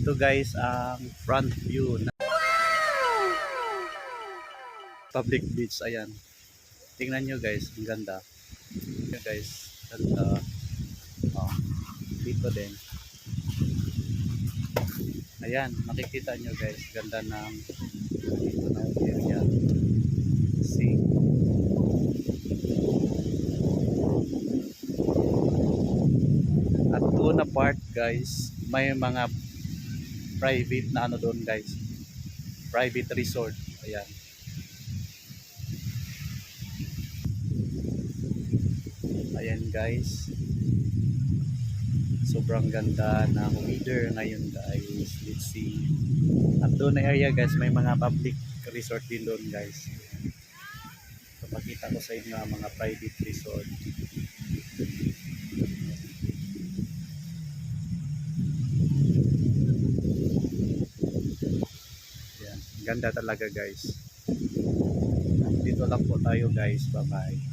Ito guys ang front view na public beach. Ayan. Tingnan nyo guys, ang ganda. Tingnan guys, ganda. Oh, dito din. Ayan, makikita nyo guys, ganda ng dito na area. See? At doon na part guys, may mga private na ano doon guys. Private resort. Ayan. Ayan guys. Sobrang ganda ng weather ngayon guys. Let's see. At doon na area guys, may mga public resort din doon guys. So pakita ko sa inyo ang mga private resort. Ayan. Ganda talaga guys. Dito lang po tayo guys. Bye bye.